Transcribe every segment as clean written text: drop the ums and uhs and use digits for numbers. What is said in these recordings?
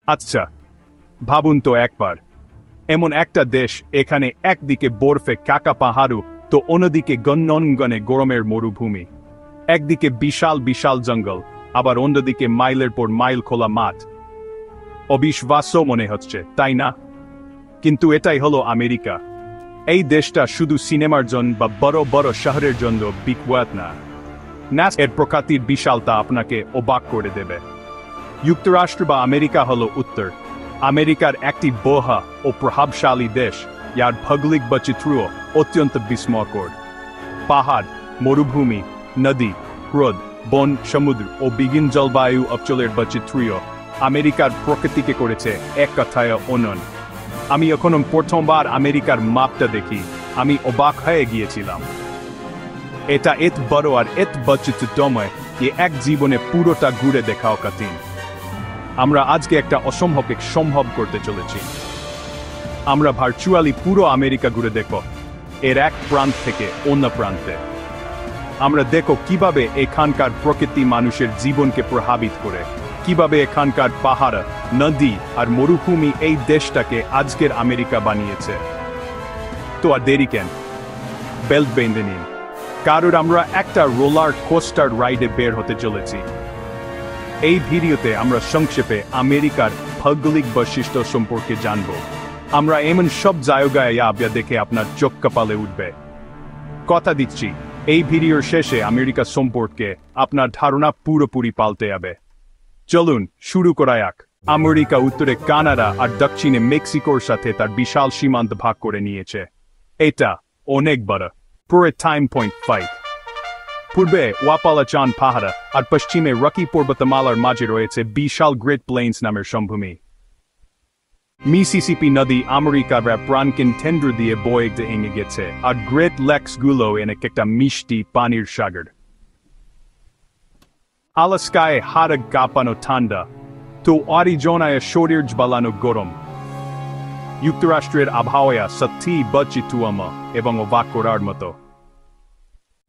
আচ্ছা, ভাবুন তো একবার, এমন একটা দেশ এখানে একদিকে বরফে কাকা পাহাড়ু তো অন্যদিকে গণগণে গরমের মরুভূমি, একদিকে বিশাল বিশাল জঙ্গল, আবার অন্যদিকে মাইলের পর মাইল খোলা মাঠ। অবিশ্বাস্য মনে হচ্ছে, তাই না? কিন্তু এটাই হলো আমেরিকা। এই দেশটা শুধু সিনেমার জন্য বা বড় বড় শহরের জন্য বিখ্যাত না। এর প্রকৃতির বিশালতা আপনাকে অবাক করে দেবে। যুক্তরাষ্ট্র বা আমেরিকা হলো উত্তর আমেরিকার একটি বহা ও প্রভাবশালী দেশ, যার ভৌগোলিক বৈচিত্র্য অত্যন্ত বিস্ময়কর। পাহাড়, মরুভূমি, নদী, হ্রদ, বন, সমুদ্র ও বিভিন্ন জলবায়ু অঞ্চলের বৈচিত্র্য আমেরিকার প্রকৃতিকে করেছে এক কথায় অনন্য। আমি এখনো প্রথমবার আমেরিকার মাপটা দেখি আমি অবাক হয়ে গিয়েছিলাম। এটা এত বড় আর এত বৈচিত্র্যময় যে এক জীবনে পুরোটা ঘুরে দেখাও কঠিন। আমরা আজকে একটা অসম্ভবকে সম্ভব করতে চলেছি। আমরা ভার্চুয়ালি পুরো আমেরিকা ঘুরে দেখব, এর এক প্রান্ত থেকে অন্য প্রান্তে। আমরা দেখো কিভাবে এখানকার প্রকৃতি মানুষের জীবনকে প্রভাবিত করে, কিভাবে এখানকার পাহাড়, নদী আর মরুভূমি এই দেশটাকে আজকের আমেরিকা বানিয়েছে। তো আর দেরি কেন, বেল্ট বেঁধে নিন, কারণ আমরা একটা রোলার কোস্টার রাইডে বের হতে চলেছি। এই ভিডিওতে আমরা সংক্ষেপে আমেরিকার ভৌগোলিক বৈশিষ্ট্য সম্পর্কে জানব। আমরা এমন সব জায়গায় দেখে আপনার চোখ কপালে উঠবে। কথা দিচ্ছি, এই ভিডিওর শেষে আমেরিকা সম্পর্কে আপনার ধারণা পুরোপুরি পাল্টে যাবে। চলুন শুরু করা যাক। আমেরিকা উত্তরে কানাডা আর দক্ষিণে মেক্সিকোর সাথে তার বিশাল সীমান্ত ভাগ করে নিয়েছে। এটা অনেক বড়, পুরো টাইম পয়েন্ট ফাইট। পূর্বে ওয়াপালাচান পাহাড় আর পশ্চিমে রকি পর্বতমালার মাঝে রয়েছে বিশাল গ্রেট প্লেন্স নামের সমভূমি। মিসিসিপি নদী আমেরিকার প্রাণকেন কেন্দ্র দিয়ে বয়ে ভেঙে গেছে, আর গ্রেট লেকস গুলো এনে একটা মিষ্টি পানির সাগর। আলাস্কায় হাড় কাঁপানো ঠান্ডা, তো অরিজোনায় শরীর জ্বালানো গরম। যুক্তরাষ্ট্রের আবহাওয়া সত্যি বৈচিত্র্যময় এবং অবাক করার মতো।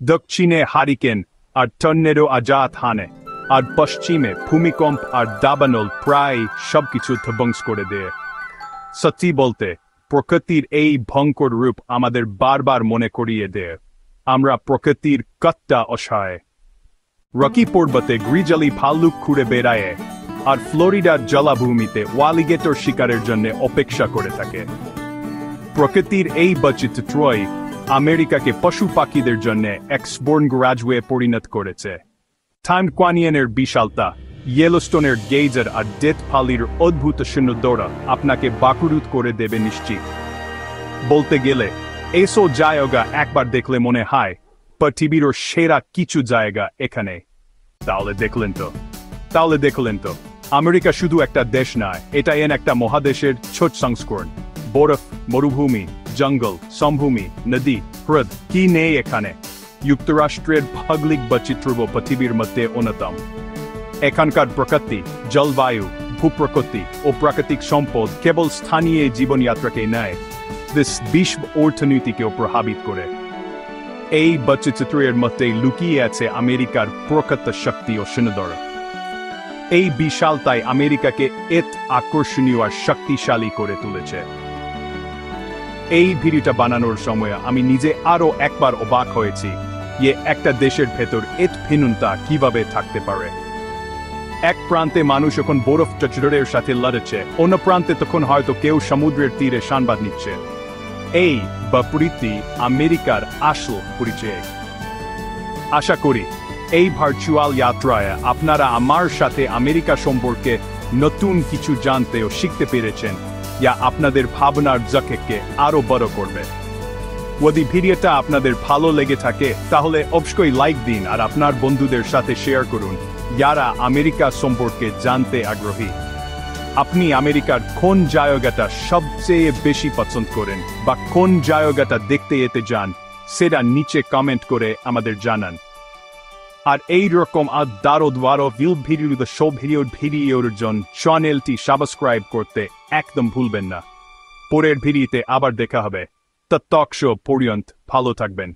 দক্ষিণে হারিকেন আর টর্নেডো আজাদ হানে, আর পশ্চিমে ভূমিকম্প আর দাবানল প্রায় সবকিছু ধ্বংস করে দেয়। সত্যি বলতে, প্রকৃতির এই ভয়ঙ্কর রূপ আমাদের বারবার মনে করিয়ে দেয় আমরা প্রকৃতির কতটা অসহায়। রকি পর্বতে গ্রিজালি ভাল্লুক ঘুরে বেড়ায়, আর ফ্লোরিডার জলাভূমিতে ওয়ালিগেটর শিকারের জন্য অপেক্ষা করে থাকে। প্রকৃতির এই বৈচিত্র্যই আমেরিকাকে পশু পাখিদের জন্য এক্সবোর্ন গ্রাজওয়ে পরিণত করেছে। টাইম ক্যানিয়নের বিশালতা, ইয়েলোস্টোনের গেজার আর ডেথ ভ্যালির অদ্ভুত সৌন্দর্য আপনাকে বাকরুদ্ধ করে দেবে নিশ্চিত। বলতে গেলে এসব জায়গা একবার দেখলে মনে হয় পৃথিবীর সেরা কিছু জায়গা এখানে। তাহলে দেখলেন তো আমেরিকা শুধু একটা দেশ নয়, এটা একটা মহাদেশের ছোট সংস্করণ। বরফ, মরুভূমি, জঙ্গল, সমভূমি, নদী, হ্রদ, কি নেই এখানে? যুক্তরাষ্ট্রের ভৌগোলিক বৈচিত্র্য পৃথিবীর মধ্যে অন্যতম। এখানকার প্রকৃতি, জলবায়ু, ভূপ্রকৃতি ও প্রাকৃতিক সম্পদ কেবল স্থানীয় জীবনযাত্রাকে নয়, বিশ্ব অর্থনীতিকেও প্রভাবিত করে। এই বৈচিত্র্যের মধ্যে লুকিয়ে আছে আমেরিকার প্রকৃত শক্তি ও সৌন্দর্য। এই বিশালতাই আমেরিকাকে এত আকর্ষণীয় আর শক্তিশালী করে তুলেছে। এই ভিডিওটা বানানোর সময় আমি নিজে আরো একবার অবাক হয়েছি যে একটা দেশের ভেতর এত ভিন্নতা কিভাবে থাকতে পারে। এক প্রান্তে মানুষ এখন বরফ চটচড়ের সাথে লড়ছে, অন্য প্রান্তে তখন হয়তো কেউ সমুদ্রের তীরে সংবাদ নিচ্ছে। এই বৈপরীত্যই আমেরিকার আসল পরিচয়। আশা করি এই ভার্চুয়াল যাত্রায় আপনারা আমার সাথে আমেরিকা সম্পর্কে নতুন কিছু জানতে ও শিখতে পেরেছেন, যা আপনাদের ভাবনার জগৎকে আরো বড় করবে। যদি ভিডিওটা আপনাদের ভালো লেগে থাকে তাহলে অবশ্যই লাইক দিন আর আপনার বন্ধুদের সাথে শেয়ার করুন যারা আমেরিকা সম্পর্কে জানতে আগ্রহী। আপনি আমেরিকার কোন জায়গাটা সবচেয়ে বেশি পছন্দ করেন বা কোন জায়গাটা দেখতে যেতে চান সেটা নিচে কমেন্ট করে আমাদের জানান। আর এই রকম দারোদ্বারো ভিডিওর জন্য চ্যানেলটি সাবস্ক্রাইব করতে একদম ভুলবেন না। পরের ভিডিওতে আবার দেখা হবে। ততক্ষণ পর্যন্ত ভালো থাকবেন।